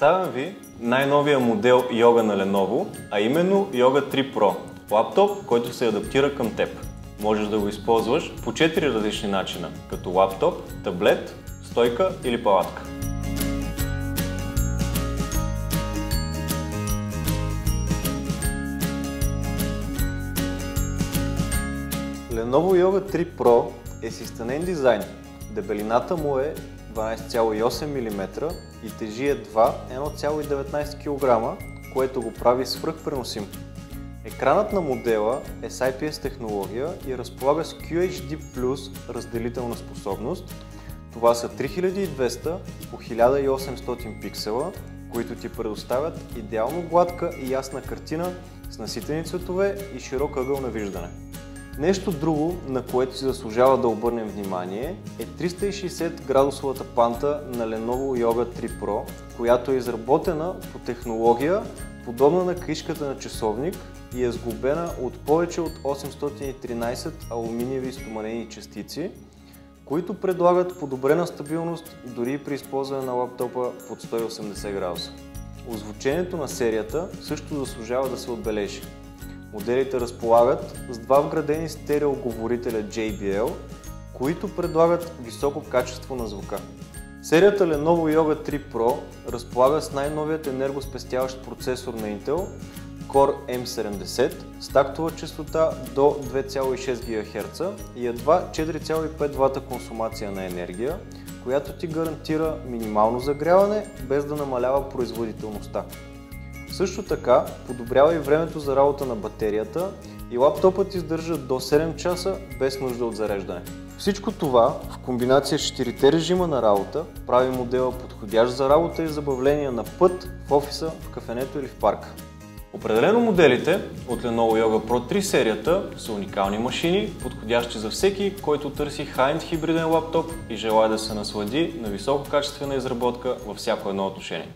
Представям ви най-новия модел Yoga на Lenovo, а именно Yoga 3 Pro. Лаптоп, който се адаптира към теб. Можеш да го използваш по 4 различни начина, като лаптоп, таблет, стойка или палатка. Lenovo Yoga 3 Pro е с изтънен дизайн. Дебелината му е 12,8 мм и тежи едва 1,19 кг, което го прави свръхпреносим. Екранът на модела е с IPS технология и разполага с QHD+ разделителна способност. Това са 3200 по 1800 пиксела, които ти предоставят идеално гладка и ясна картина с наситени цветове и широк ъгъл на виждане. Нещо друго, на което си заслужава да обърнем внимание, е 360 градусовата панта на Lenovo Yoga 3 Pro, която е изработена по технология, подобна на кришката на часовник и е сглобена от повече от 813 алуминиеви стоманени частици, които предлагат подобрена стабилност дори при използване на лаптопа под 180 градуса. Озвучението на серията също заслужава да се отбележи. Моделите разполагат с два вградени стереоговорителя JBL, които предлагат високо качество на звука. Серията Lenovo Yoga 3 Pro разполага с най-новият енергоспестяващ процесор на Intel Core M70 с тактова честота до 2,6 ГHz и едва 4,5 W консумация на енергия, която ти гарантира минимално загряване, без да намалява производителността. Също така подобрява и времето за работа на батерията и лаптопът издържа до 7 часа без нужда от зареждане. Всичко това в комбинация с 4-те режима на работа прави модела подходящ за работа и забавление на път, в офиса, в кафенето или в парка. Определено моделите от Lenovo Yoga Pro 3 серията са уникални машини, подходящи за всеки, който търси high-end хибриден лаптоп и желая да се наслади на висококачествена изработка във всяко едно отношение.